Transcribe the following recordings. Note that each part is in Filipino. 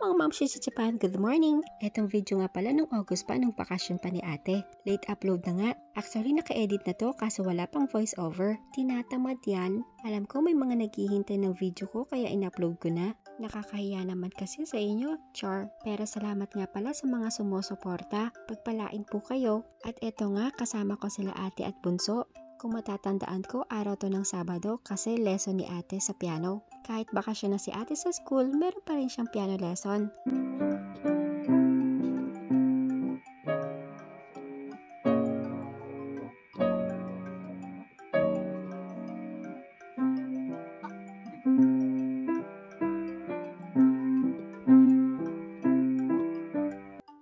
mga ma'am Japan, good morning! Etong video nga pala nung August pa, nung bakasyon pa ni ate. Late upload na nga. Actually naka-edit na to kaso wala pang voice over. Tinatamad yan. Alam ko may mga naghihintay ng video ko kaya in-upload ko na. Nakakahiya naman kasi sa inyo, char. Pero salamat nga pala sa mga sumusuporta. Pagpalain po kayo. At eto nga, kasama ko sila ate at bunso. Kung matatandaan ko, araw to ng Sabado kasi lesson ni ate sa piano. Kahit bakasyon na si ate sa school, meron pa rin siyang piano lesson.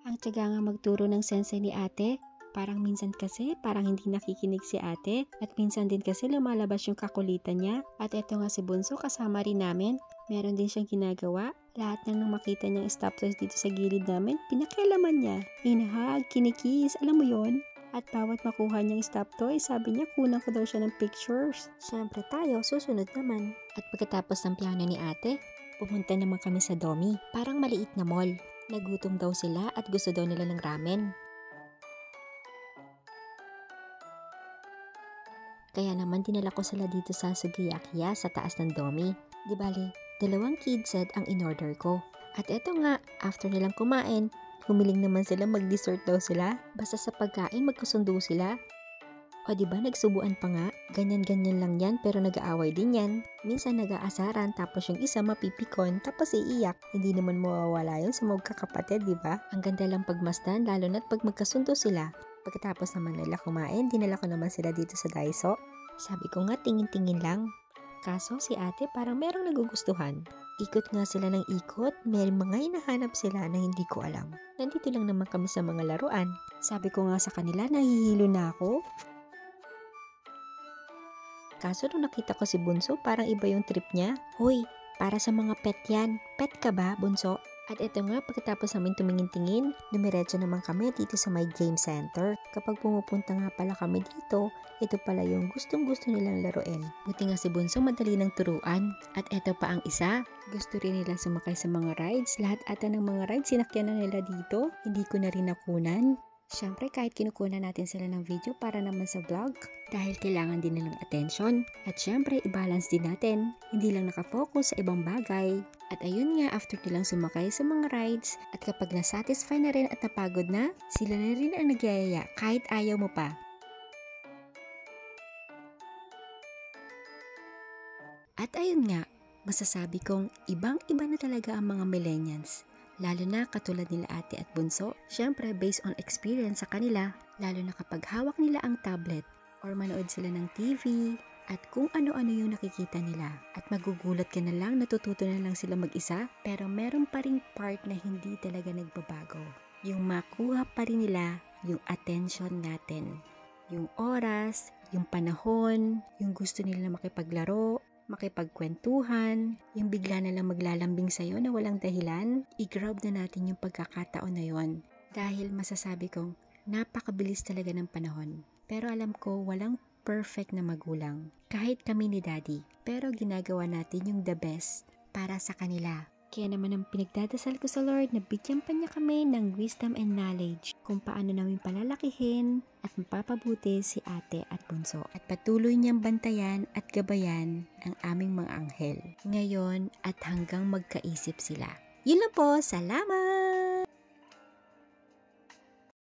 Ang tiyaga nga magturo ng sensei ni ate. Parang minsan kasi, parang hindi nakikinig si ate at minsan din kasi lumalabas yung kakulitan niya. At eto nga si Bunso kasama rin namin. Meron din siyang ginagawa. Lahat nang makita niyang stop toys dito sa gilid namin, pinakialaman niya. Hinahag, kinikis, alam mo yon. At bawat makuha niyang stop toy, sabi niya kunan ko daw siya ng pictures. Siyempre tayo, susunod naman. At pagkatapos ng piano ni ate, pumunta naman kami sa Domi. Parang maliit na mall. Nagutom daw sila at gusto daw nila ng ramen. Kaya naman dinala ko sila dito sa Sugiyaki sa taas ng Domi. Di bali, 2 kid set ang in-order ko. At eto nga, after nilang kumain, humiling naman sila mag-dessert daw sila. Basta sa pagkain magkasundo sila. O diba nagsubuan pa nga? Ganyan-ganyan lang yan pero nag-aaway din yan. Minsan nag-aasaran tapos yung isa mapipikon tapos iiyak. Hindi naman mawawala yun sa magkakapatid, diba? Ang ganda lang pagmasdan lalo na't pag magkasundo sila. Pagkatapos naman nila kumain, dinala ko naman sila dito sa Daiso. Sabi ko nga tingin-tingin lang. Kaso si ate parang merong nagugustuhan. Ikot nga sila ng ikot, may mga hinahanap sila na hindi ko alam. Nandito lang naman kami sa mga laruan. Sabi ko nga sa kanila, nahihilo na ako. Kaso nung nakita ko si Bunso, parang iba yung trip niya. Hoy, para sa mga pet yan. Pet ka ba, Bunso? At ito nga, pagkatapos namin tumingin-tingin, dumiretso naman kami dito sa my game center. Kapag pumupunta nga pala kami dito, ito pala yung gustong-gusto nilang laruin. Buti nga si Bunso madali ng turuan. At ito pa ang isa, gusto rin nila sumakay sa mga rides. Lahat ata ng mga rides sinakyan na nila dito. Hindi ko na rin nakunan. Siyempre kahit kinukunan natin sila ng video para naman sa vlog dahil kailangan din nilang attention. At siyempre i-balance din natin, hindi lang nakafocus sa ibang bagay. At ayun nga, after nilang sumakay sa mga rides at kapag nasatisfy na rin at napagod na, sila na rin ang nagyayaya kahit ayaw mo pa. At ayun nga, masasabi kong ibang-iba na talaga ang mga millennials. Lalo na katulad nila ate at bunso, syempre based on experience sa kanila, lalo na kapag hawak nila ang tablet or manood sila ng TV at kung ano-ano yung nakikita nila. At magugulat ka na lang, natututo na lang sila mag-isa, pero meron pa ring part na hindi talaga nagbabago. Yung makuha pa rin nila yung attention natin. Yung oras, yung panahon, yung gusto nila makipaglaro, makipagkwentuhan, yung bigla na lang maglalambing sa'yo na walang dahilan, i-grab na natin yung pagkakataon na yon. Dahil masasabi kong napakabilis talaga ng panahon. Pero alam ko walang perfect na magulang. Kahit kami ni Daddy. Pero ginagawa natin yung the best para sa kanila. Kaya naman ang pinagdadasal ko sa Lord na bigyan pa niya kami ng wisdom and knowledge kung paano namin palalakihin at mapapabuti si ate at bunso. At patuloy niyang bantayan at gabayan ang aming mga anghel. Ngayon at hanggang magkaisip sila. Yun lang po, salamat!